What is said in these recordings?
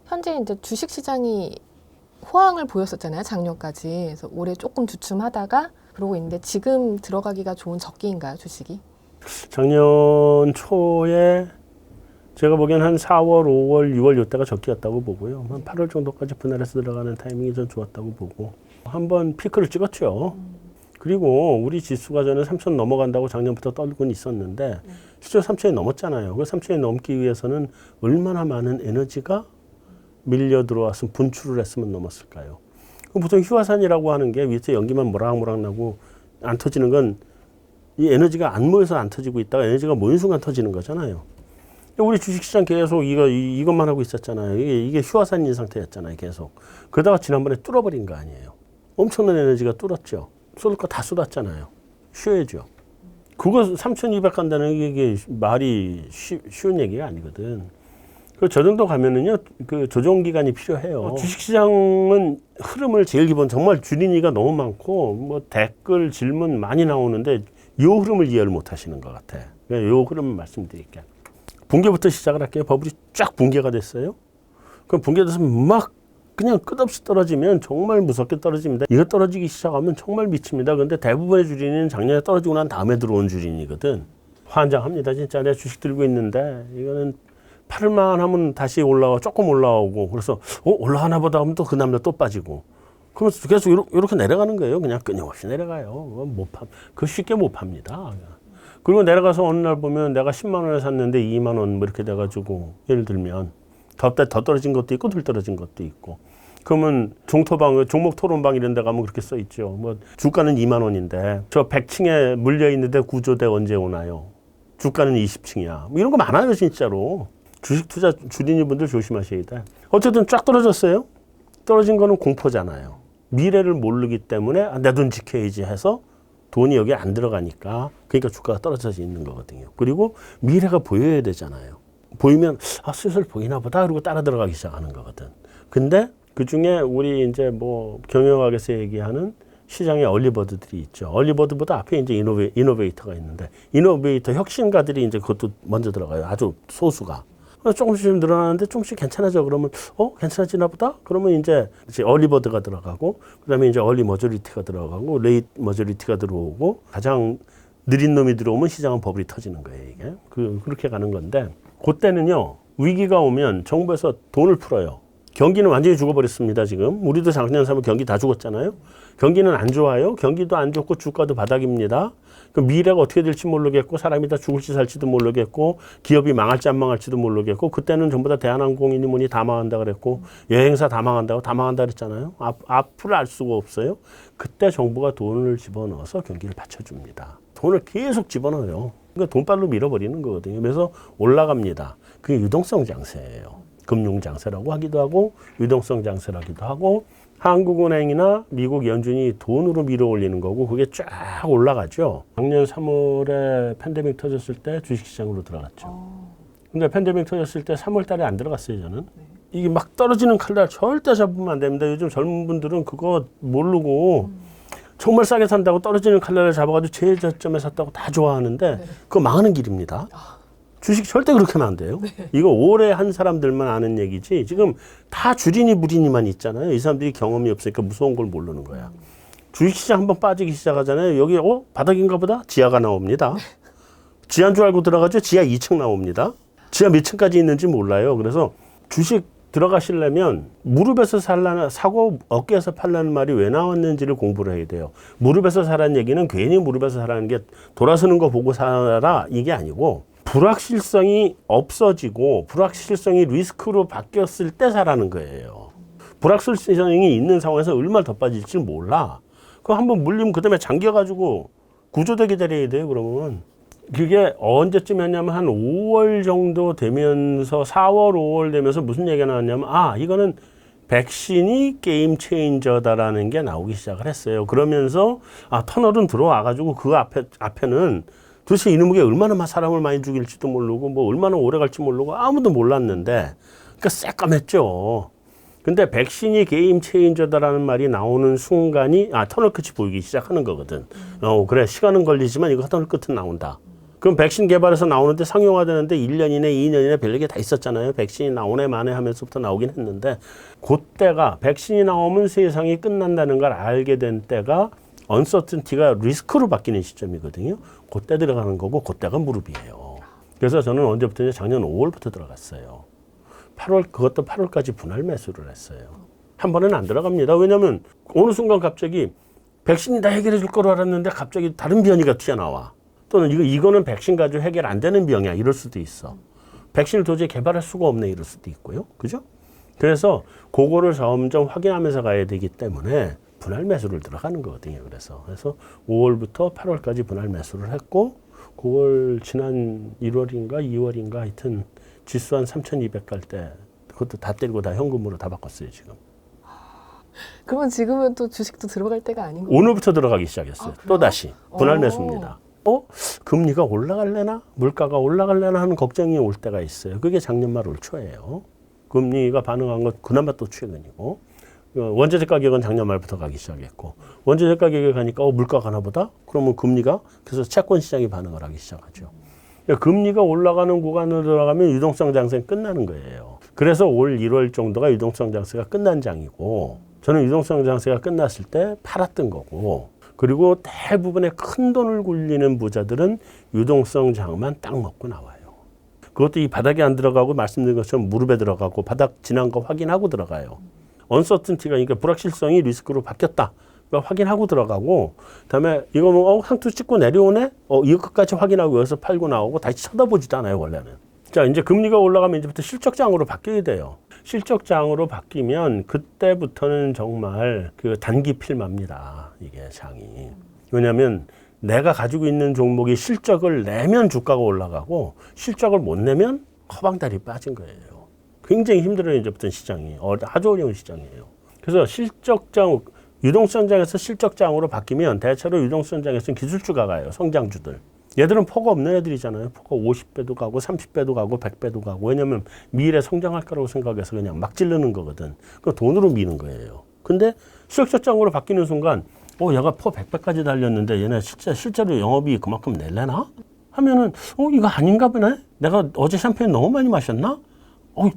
현재 이제 주식 시장이 호황을 보였었잖아요, 작년까지. 그래서 올해 조금 주춤하다가 그러고 있는데 지금 들어가기가 좋은 적기인가요, 주식이? 작년 초에 제가 보기엔 한 4월, 5월, 6월 이때가 적기였다고 보고요. 한 8월 정도까지 분할해서 들어가는 타이밍이 좀 좋았다고 보고 한번 피크를 찍었죠. 그리고 우리 지수가 전에 3천 넘어간다고 작년부터 떨고는 있었는데 실제 3천이 넘었잖아요. 그 3천이 넘기 위해서는 얼마나 많은 에너지가 밀려 들어왔으면 분출을 했으면 넘었을까요? 보통 휴화산이라고 하는 게 위에서 연기만 모락모락 나고 안 터지는 건 이 에너지가 안 모여서 안 터지고 있다가 에너지가 모인 순간 터지는 거잖아요. 우리 주식시장 계속 이것만 하고 있었잖아요. 이게 휴화산인 상태였잖아요. 계속. 그러다가 지난번에 뚫어버린 거 아니에요. 엄청난 에너지가 뚫었죠. 쏟을 거 다 쏟았잖아요. 쉬어야죠. 그거 3,200 간다는 이게 말이 쉬운 얘기가 아니거든. 저 정도 가면은요, 그 조정 기간이 필요해요. 주식시장은 흐름을 제일 기본, 정말 줄이니가 너무 많고, 뭐 댓글, 질문 많이 나오는데, 요 흐름을 이해를 못 하시는 것 같아. 요 흐름을 말씀드릴게요. 붕괴부터 시작을 할게요. 버블이 쫙 붕괴가 됐어요. 그럼 붕괴돼서 막 그냥 끝없이 떨어지면 정말 무섭게 떨어집니다. 이거 떨어지기 시작하면 정말 미칩니다. 근데 대부분의 주린이는 작년에 떨어지고 난 다음에 들어온 주린이거든. 환장합니다. 진짜 내가 주식 들고 있는데 이거는 팔을만 하면 다시 올라와 조금 올라오고 그래서 올라가나 보다 하면 또 그 다음날 또 빠지고 그러면서 계속 이렇게 내려가는 거예요. 그냥 끊임없이 내려가요. 못 팝. 그 쉽게 못 팝니다. 그리고 내려가서 어느 날 보면 내가 10만 원에 샀는데 2만 원 뭐 이렇게 돼가지고 예를 들면 더 떨어진 것도 있고 덜 떨어진 것도 있고 그러면 종목 토론방 이런 데 가면 그렇게 써 있죠. 뭐 주가는 2만 원인데 저 100층에 물려 있는데 구조대 언제 오나요? 주가는 20층이야. 뭐 이런 거 많아요, 진짜로. 주식 투자 주린이분들 조심하셔야 돼. 어쨌든 쫙 떨어졌어요. 떨어진 거는 공포잖아요. 미래를 모르기 때문에 내 돈 지켜야지 해서 돈이 여기 안 들어가니까 그러니까 주가가 떨어져 있는 거거든요. 그리고 미래가 보여야 되잖아요. 보이면 슬슬 보이나 보다 그러고 따라 들어가기 시작하는 거거든. 근데 그중에 우리 이제 뭐 경영학에서 얘기하는 시장의 얼리버드들이 있죠. 얼리버드보다 앞에 이제 이노베이터가 있는데 이노베이터 혁신가들이 이제 그것도 먼저 들어가요. 아주 소수가. 조금씩 늘어나는데 조금씩 괜찮아져. 그러면 괜찮아지나 보다? 그러면 이제 얼리버드가 들어가고 그다음에 이제 얼리 머저리티가 들어가고 레이트 머저리티가 들어오고 가장 느린 놈이 들어오면 시장은 버블이 터지는 거예요, 이게. 그렇게 가는 건데 그때는요. 위기가 오면 정부에서 돈을 풀어요. 경기는 완전히 죽어버렸습니다, 지금. 우리도 작년 3월 경기 다 죽었잖아요. 경기는 안 좋아요. 경기도 안 좋고 주가도 바닥입니다. 그 미래가 어떻게 될지 모르겠고 사람이 다 죽을지 살지도 모르겠고 기업이 망할지 안 망할지도 모르겠고 그때는 전부 다 대한항공이니 뭐니 다 망한다 그랬고 여행사 다 망한다 그랬잖아요. 앞을 알 수가 없어요. 그때 정부가 돈을 집어넣어서 경기를 받쳐줍니다. 돈을 계속 집어넣어요. 그러니까 돈발로 밀어버리는 거거든요. 그래서 올라갑니다. 그게 유동성 장세예요. 금융 장세라고 하기도 하고 유동성 장세라기도 하고 한국은행이나 미국 연준이 돈으로 밀어 올리는 거고 그게 쫙 올라가죠. 작년 3월에 팬데믹 터졌을 때 주식시장으로 들어갔죠. 근데 팬데믹 터졌을 때 3월 달에 안 들어갔어요, 저는. 이게 막 떨어지는 칼날 절대 잡으면 안 됩니다. 요즘 젊은 분들은 그거 모르고 정말 싸게 산다고 떨어지는 칼날을 잡아가지고 최저점에 샀다고 다 좋아하는데 그거 망하는 길입니다. 주식 절대 그렇게 하면 안 돼요. 이거 오래 한 사람들만 아는 얘기지. 지금 다 주린이 무린이만 있잖아요. 이 사람들이 경험이 없으니까 무서운 걸 모르는 거야. 주식시장 한번 빠지기 시작하잖아요. 여기 바닥인가 보다? 지하가 나옵니다. 지하인 줄 알고 들어가죠. 지하 2층 나옵니다. 지하 몇 층까지 있는지 몰라요. 그래서 주식 들어가시려면 무릎에서 사고 어깨에서 팔라는 말이 왜 나왔는지를 공부를 해야 돼요. 무릎에서 사라는 얘기는 괜히 무릎에서 사라는 게 돌아서는 거 보고 살아라 이게 아니고 불확실성이 없어지고 불확실성이 리스크로 바뀌었을 때 사라는 거예요. 불확실성이 있는 상황에서 얼마나 더 빠질지 몰라. 그거 한번 물리면 그 다음에 잠겨가지고 구조대 기다려야 돼요. 그러면 그게 언제쯤 했냐면 한 5월 정도 되면서 4월 5월 되면서 무슨 얘기가 나왔냐면 이거는 백신이 게임 체인저다라는 게 나오기 시작을 했어요. 그러면서 터널은 들어와가지고 그 앞에는 도대체 이놈의 얼마나 사람을 많이 죽일지도 모르고 뭐 얼마나 오래 갈지 모르고 아무도 몰랐는데 그러니까 새까맸죠. 근데 백신이 게임 체인저다라는 말이 나오는 순간이 터널 끝이 보이기 시작하는 거거든. 그래 시간은 걸리지만 이거 터널 끝은 나온다. 그럼 백신 개발해서 나오는데 상용화되는데 1년이네 2년이네 별게 다 있었잖아요. 백신이 나오네 마네 하면서부터 나오긴 했는데 그때가 백신이 나오면 세상이 끝난다는 걸 알게 된 때가 언서튼티가 리스크로 바뀌는 시점이거든요. 그때 들어가는 거고 그때가 무릎이에요. 그래서 저는 언제부터 작년 5월부터 들어갔어요. 8월 그것도 8월까지 분할 매수를 했어요. 한 번에는 안 들어갑니다. 왜냐하면 어느 순간 갑자기 백신이 다 해결해 줄 거로 알았는데 갑자기 다른 변이가 튀어나와. 또는 이거는 백신 가지고 해결 안 되는 병이야. 이럴 수도 있어. 백신을 도저히 개발할 수가 없네. 이럴 수도 있고요. 그죠? 그래서 그거를 점점 확인하면서 가야 되기 때문에 분할 매수를 들어가는 거거든요. 그래서 5월부터 8월까지 분할 매수를 했고 9월 지난 1월인가 2월인가 하여튼 지수 한 3,200 갈 때 그것도 다 때리고 다 현금으로 다 바꿨어요. 지금. 그러면 지금은 또 주식도 들어갈 때가 아닌 거예요? 오늘부터 들어가기 시작했어요. 또 다시 분할 매수입니다. 금리가 올라갈래나? 물가가 올라갈래나 하는 걱정이 올 때가 있어요. 그게 작년 말 올 초예요. 금리가 반응한 건 그나마 또 최근이고 원자재 가격은 작년 말부터 가기 시작했고 원자재 가격이 가니까 물가가 가나 보다? 그러면 금리가 그래서 채권 시장이 반응을 하기 시작하죠. 금리가 올라가는 구간으로 들어가면 유동성 장세는 끝나는 거예요. 그래서 올 1월 정도가 유동성 장세가 끝난 장이고 저는 유동성 장세가 끝났을 때 팔았던 거고 그리고 대부분의 큰 돈을 굴리는 부자들은 유동성 장만 딱 먹고 나와요. 그것도 이 바닥에 안 들어가고 말씀드린 것처럼 무릎에 들어가고 바닥 지난 거 확인하고 들어가요. 언서튼티가 그러니까 불확실성이 리스크로 바뀌었다. 그러니까 확인하고 들어가고 그다음에 이거 뭐 상투 찍고 내려오네? 이것까지 확인하고 여기서 팔고 나오고 다시 쳐다보지도 않아요. 원래는. 자 이제 금리가 올라가면 이제부터 실적장으로 바뀌어야 돼요. 실적장으로 바뀌면 그때부터는 정말 그 단기 필마입니다. 이게 장이. 왜냐하면 내가 가지고 있는 종목이 실적을 내면 주가가 올라가고 실적을 못 내면 허방다리 빠진 거예요. 굉장히 힘들어요. 이제부터 시장이. 아주 어려운 시장이에요. 그래서 실적장, 유동성장에서 실적장으로 바뀌면 대체로 유동성장에서는 기술주가 가요. 성장주들. 얘들은 포가 없는 애들이잖아요. 포가 50배도 가고 30배도 가고 100배도 가고. 왜냐면 미래 성장할 거라고 생각해서 그냥 막 찌르는 거거든. 그 돈으로 미는 거예요. 근데 실적장으로 바뀌는 순간 얘가 포 100배까지 달렸는데 얘네 실제로 영업이익 그만큼 낼래나? 하면은 이거 아닌가 보네? 내가 어제 샴페인 너무 많이 마셨나?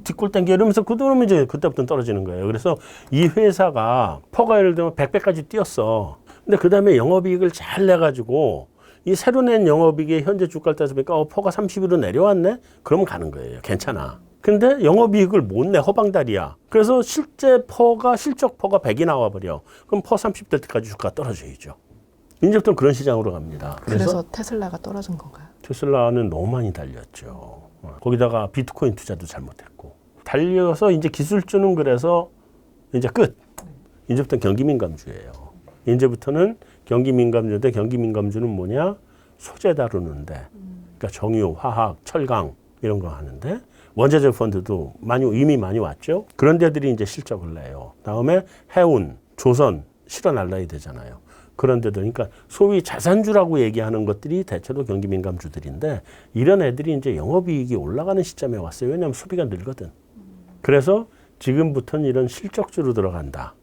뒷골 땡겨 이러면서 그러면 이제 그때부터 떨어지는 거예요. 그래서 이 회사가 포가 예를 들면 100배까지 뛰었어. 근데 그 다음에 영업이익을 잘 내가지고 이 새로 낸 영업이익의 현재 주가를 따서 보니까 포가 30으로 내려왔네? 그러면 가는 거예요. 괜찮아. 근데 영업이익을 못 내. 허방다리야. 그래서 실적 포가 100이 나와버려. 그럼 포 30 될 때까지 주가가 떨어져야죠. 이제부터 그런 시장으로 갑니다. 그래서 테슬라가 떨어진 건가요? 테슬라는 너무 많이 달렸죠. 거기다가 비트코인 투자도 잘못했고. 달려서 이제 기술주는 그래서 이제 끝. 이제부터 경기민감주예요. 이제부터는 경기민감주인데 경기민감주는 뭐냐? 소재 다루는데. 그러니까 정유, 화학, 철강 이런 거 하는데 원자재 펀드도 이미 많이 왔죠. 그런 데들이 이제 실적을 내요. 다음에 해운, 조선 실어 날라야 되잖아요. 그런 데들, 그러니까 소위 자산주라고 얘기하는 것들이 대체로 경기민감주들인데 이런 애들이 이제 영업이익이 올라가는 시점에 왔어요. 왜냐하면 소비가 늘거든. 그래서 지금부터는 이런 실적주로 들어간다.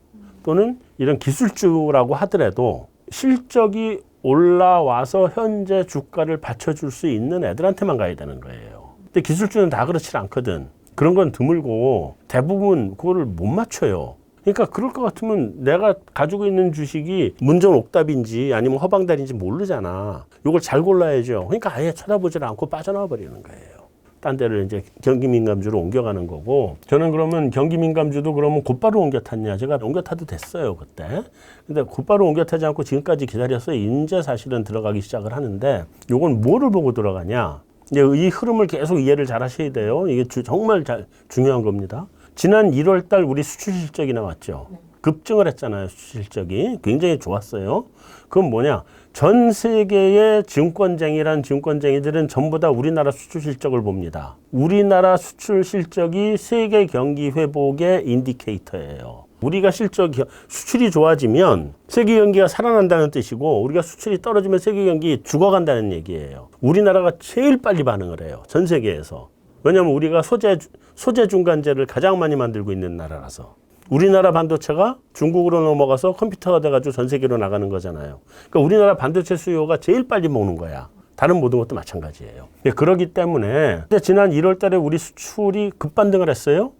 또는 이런 기술주라고 하더라도 실적이 올라와서 현재 주가를 받쳐줄 수 있는 애들한테만 가야 되는 거예요. 근데 기술주는 다 그렇지 않거든. 그런 건 드물고 대부분 그거를 못 맞춰요. 그러니까 그럴 것 같으면 내가 가지고 있는 주식이 문전 옥답인지 아니면 허방다리인지 모르잖아. 이걸 잘 골라야죠. 그러니까 아예 쳐다보지 않고 빠져나와 버리는 거예요. 딴 데를 이제 경기민감주로 옮겨가는 거고 저는 그러면 경기민감주도 그러면 곧바로 옮겨 탔냐. 제가 옮겨 타도 됐어요. 그때. 근데 곧바로 옮겨 타지 않고 지금까지 기다렸어요. 이제 사실은 들어가기 시작을 하는데 이건 뭐를 보고 들어가냐. 이제 이 흐름을 계속 이해를 잘 하셔야 돼요. 이게 정말 중요한 겁니다. 지난 1월 달 우리 수출 실적이 나왔죠. 급증을 했잖아요. 수출 실적이. 굉장히 좋았어요. 그건 뭐냐. 전 세계의 증권쟁이란 증권쟁이들은 전부 다 우리나라 수출 실적을 봅니다. 우리나라 수출 실적이 세계 경기 회복의 인디케이터예요. 우리가 수출이 좋아지면 세계 경기가 살아난다는 뜻이고 우리가 수출이 떨어지면 세계 경기 죽어간다는 얘기예요. 우리나라가 제일 빨리 반응을 해요. 전 세계에서. 왜냐하면 우리가 소재 중간재를 가장 많이 만들고 있는 나라라서. 우리나라 반도체가 중국으로 넘어가서 컴퓨터가 돼가지고 전 세계로 나가는 거잖아요. 그러니까 우리나라 반도체 수요가 제일 빨리 먹는 거야. 다른 모든 것도 마찬가지예요. 그렇기 때문에 지난 1월 달에 우리 수출이 급반등을 했어요.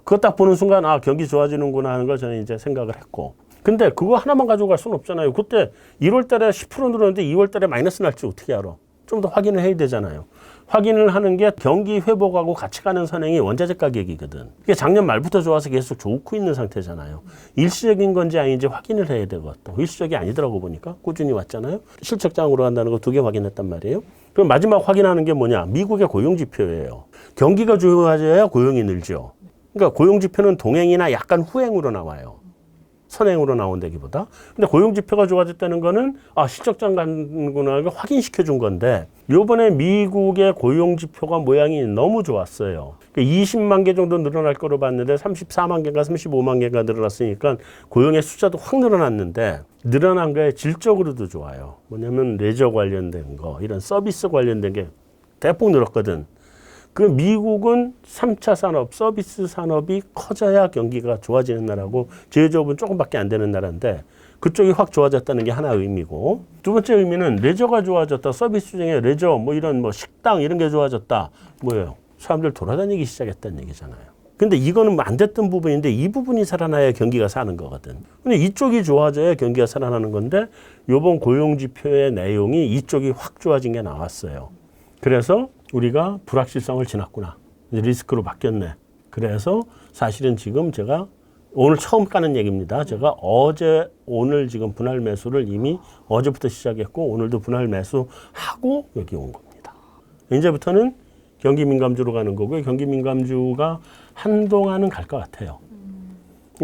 그거 딱 보는 순간 경기 좋아지는구나 하는 걸 저는 이제 생각을 했고. 근데 그거 하나만 가지고 갈 수는 없잖아요. 그때 1월 달에 10% 늘었는데 2월 달에 마이너스 날지 어떻게 알아? 좀 더 확인을 해야 되잖아요. 확인을 하는 게 경기 회복하고 같이 가는 선행이 원자재 가격이거든. 이게 작년 말부터 좋아서 계속 좋고 있는 상태잖아요. 일시적인 건지 아닌지 확인을 해야 되거든. 일시적이 아니더라고 보니까 꾸준히 왔잖아요. 실적장으로 간다는 거 2개 확인했단 말이에요. 그럼 마지막 확인하는 게 뭐냐? 미국의 고용지표예요. 경기가 좋아져야 고용이 늘죠. 그러니까 고용지표는 동행이나 약간 후행으로 나와요. 선행으로 나온다기보다. 근데 고용지표가 좋아졌다는 거는 실적장 가는구나 확인시켜 준 건데 요번에 미국의 고용지표가 모양이 너무 좋았어요. 20만 개 정도 늘어날 거로 봤는데 34만 개가 35만 개가 늘어났으니까 고용의 숫자도 확 늘어났는데 늘어난 거에 질적으로도 좋아요. 뭐냐면 레저 관련된 거 이런 서비스 관련된 게 대폭 늘었거든. 그 미국은 3차 산업, 서비스 산업이 커져야 경기가 좋아지는 나라고 제조업은 조금밖에 안 되는 나라인데 그쪽이 확 좋아졌다는 게 하나 의미고 두 번째 의미는 레저가 좋아졌다. 서비스 중에 레저, 이런 식당 이런 게 좋아졌다. 뭐예요? 사람들 돌아다니기 시작했다는 얘기잖아요. 근데 이거는 안 됐던 부분인데 이 부분이 살아나야 경기가 사는 거거든. 근데 이쪽이 좋아져야 경기가 살아나는 건데 요번 고용지표의 내용이 이쪽이 확 좋아진 게 나왔어요. 그래서 우리가 불확실성을 지났구나. 이제 리스크로 바뀌었네. 그래서 사실은 지금 제가 오늘 처음 까는 얘기입니다. 제가 오늘 지금 분할 매수를 이미 어제부터 시작했고 오늘도 분할 매수하고 여기 온 겁니다. 이제부터는 경기 민감주로 가는 거고요. 경기 민감주가 한동안은 갈 것 같아요.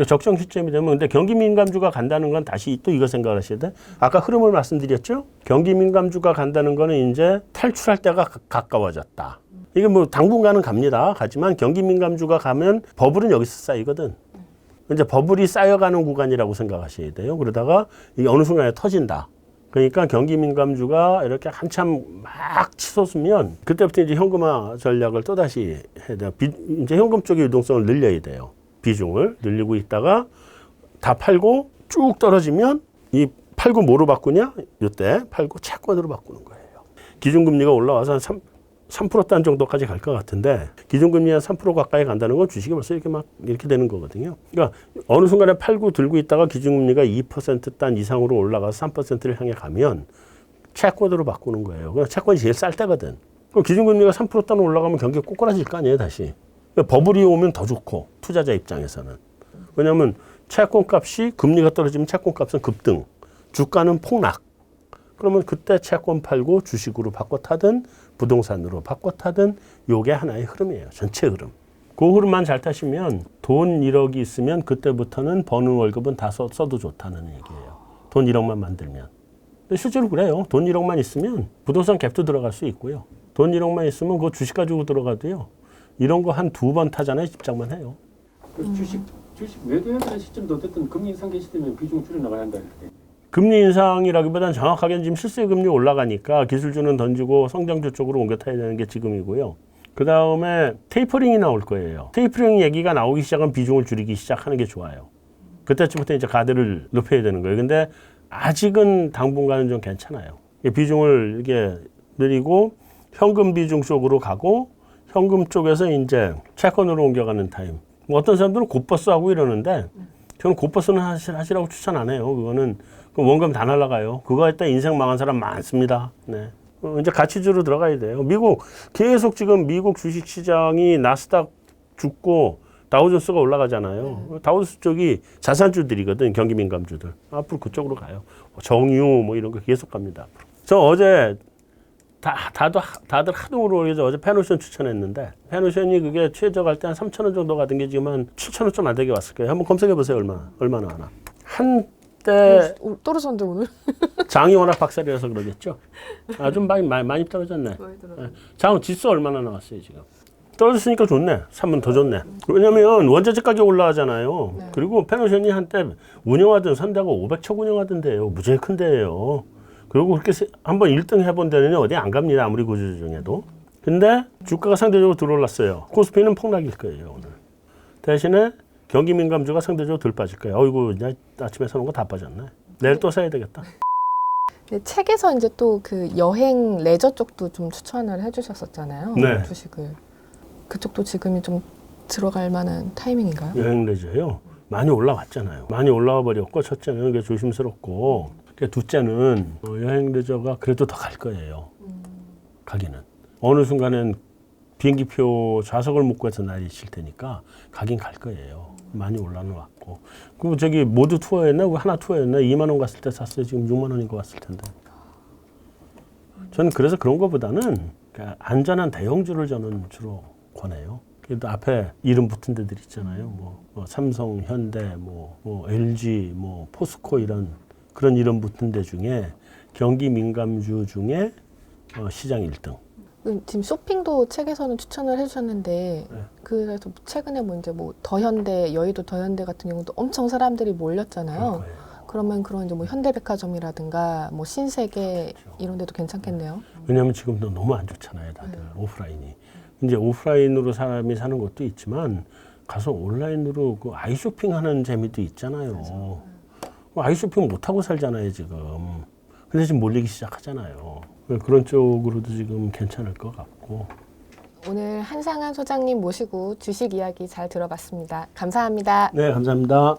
적정 시점이 되면 근데 경기 민감주가 간다는 건 다시 또 이거 생각을 하셔야 돼. 아까 흐름을 말씀드렸죠. 경기 민감주가 간다는 거는 이제 탈출할 때가 가까워졌다. 이게 당분간은 갑니다. 가지만 경기 민감주가 가면 버블은 여기서 쌓이거든. 이제 버블이 쌓여가는 구간이라고 생각하셔야 돼요. 그러다가 이게 어느 순간에 터진다. 그러니까 경기 민감주가 이렇게 한참 막 치솟으면 그때부터 이제 현금화 전략을 또다시 해야 돼요. 이제 현금 쪽의 유동성을 늘려야 돼요. 비중을 늘리고 있다가 다 팔고 쭉 떨어지면 이 팔고 뭐로 바꾸냐? 이때 팔고 채권으로 바꾸는 거예요. 기준금리가 올라와서 한 3%단 정도까지 갈 것 같은데 기준금리 한 3% 가까이 간다는 건 주식이 벌써 이렇게 되는 거거든요. 그러니까 어느 순간에 팔고 들고 있다가 기준금리가 2%단 이상으로 올라가서 3%를 향해 가면 채권으로 바꾸는 거예요. 그냥 채권이 제일 쌀 때거든. 그럼 기준금리가 3%단 올라가면 경기가 꼬꾸라질 거 아니에요, 다시. 버블이 오면 더 좋고 투자자 입장에서는. 왜냐하면 채권 값이 금리가 떨어지면 채권 값은 급등, 주가는 폭락. 그러면 그때 채권 팔고 주식으로 바꿔 타든 부동산으로 바꿔 타든 요게 하나의 흐름이에요. 전체 흐름. 그 흐름만 잘 타시면 돈 1억이 있으면 그때부터는 버는 월급은 다 써도 좋다는 얘기예요. 돈 1억만 만들면. 근데 실제로 그래요. 돈 1억만 있으면 부동산 갭도 들어갈 수 있고요. 돈 1억만 있으면 그거 주식 가지고 들어가도요. 이런 거 한 2번 타잖아요. 집장만 해요. 주식 매도해야 되는 시점도 어쨌든 금리 인상 시점에 비중 줄여나가야 한다. 이렇게. 금리 인상이라기보다는 정확하게는 지금 실수요금리 올라가니까 기술주는 던지고 성장주 쪽으로 옮겨 타야 되는 게 지금이고요. 그 다음에 테이퍼링이 나올 거예요. 테이퍼링 얘기가 나오기 시작하면 비중을 줄이기 시작하는 게 좋아요. 그때쯤부터 이제 가드를 높여야 되는 거예요. 근데 아직은 당분간은 좀 괜찮아요. 비중을 이게 늘리고 현금 비중 쪽으로 가고 현금 쪽에서 이제 채권으로 옮겨가는 타임. 어떤 사람들은 곧버스 하고 이러는데 저는 곧버스는 하시라고 추천 안 해요. 그거는 원금 다 날라가요. 그거 했다 인생 망한 사람 많습니다. 네. 이제 가치주로 들어가야 돼요. 계속 지금 미국 주식시장이 나스닥 죽고 다우존스가 올라가잖아요. 다우존스 쪽이 자산주들이거든. 경기 민감주들. 앞으로 그쪽으로 가요. 정유 이런 거 계속 갑니다. 앞으로. 저 어제 다들 하도 오르죠. 어제 페노션 추천했는데 페노션이 그게 최저갈 때 한 3,000원 정도 가던 게 지금 한 7,000원 좀 안 되게 왔을 거예요. 한번 검색해 보세요. 얼마나 하나. 한때 떨어졌는데 오늘? 장이 워낙 박살이라서 그러겠죠. 좀 많이 떨어졌네. 장 지수 얼마나 나왔어요 지금? 떨어졌으니까 좋네. 사면 더 좋네. 왜냐면 원자재 가격 올라가잖아요. 네. 그리고 페노션이 한때 운영하던 선대가 500척 운영하던데요. 무지하게 큰 데예요. 그리고 그렇게 한번 1등 해본 데는 어디 안 갑니다. 아무리 구조 중에도. 근데 주가가 상대적으로 들어올랐어요. 코스피는 폭락일 거예요, 오늘. 대신에 경기 민감주가 상대적으로 덜 빠질 거예요. 어이구, 아침에 사놓은 거 다 빠졌네. 내일 또 사야 되겠다. 근데 책에서 이제 또 그 여행 레저 쪽도 좀 추천을 해주셨었잖아요. 네. 주식을. 그쪽도 지금이 좀 들어갈 만한 타이밍인가요? 여행 레저요. 많이 올라왔잖아요. 많이 올라와 버렸고 첫째는 그게 조심스럽고 둘째는 여행 레저가 그래도 더 갈 거예요. 가기는. 어느 순간엔 비행기표 좌석을 묶고 해서 날이칠 테니까 가긴 갈 거예요. 많이 올라는 왔고. 그리고 저기 모두 투어였나? 하나 투어였나? 2만 원 갔을 때 샀어요. 지금 6만 원인 것 같을 텐데. 저는 그래서 그런 것보다는 안전한 대형주를 저는 주로 권해요. 그래도 앞에 이름 붙은 데들 있잖아요. 뭐 삼성, 현대, 뭐 LG, 뭐 포스코 그런 이름 붙은 데 중에 경기 민감주 중에 시장 1등. 지금 쇼핑도 책에서는 추천을 해주셨는데 네. 그래서 최근에 뭐 이제 뭐 더현대, 여의도 더현대 같은 경우도 엄청 사람들이 몰렸잖아요. 그러면 그런 이제 뭐 현대백화점이라든가 뭐 신세계 그렇죠. 이런 데도 괜찮겠네요. 왜냐하면 지금도 너무 안 좋잖아요, 다들 오프라인이. 이제 오프라인으로 사람이 사는 것도 있지만 가서 온라인으로 그 아이쇼핑하는 재미도 있잖아요. 아이쇼핑 못 하고 살잖아요, 지금. 근데 지금 몰리기 시작하잖아요. 그런 쪽으로도 지금 괜찮을 것 같고. 오늘 한상한 소장님 모시고 주식 이야기 잘 들어봤습니다. 감사합니다. 네, 감사합니다.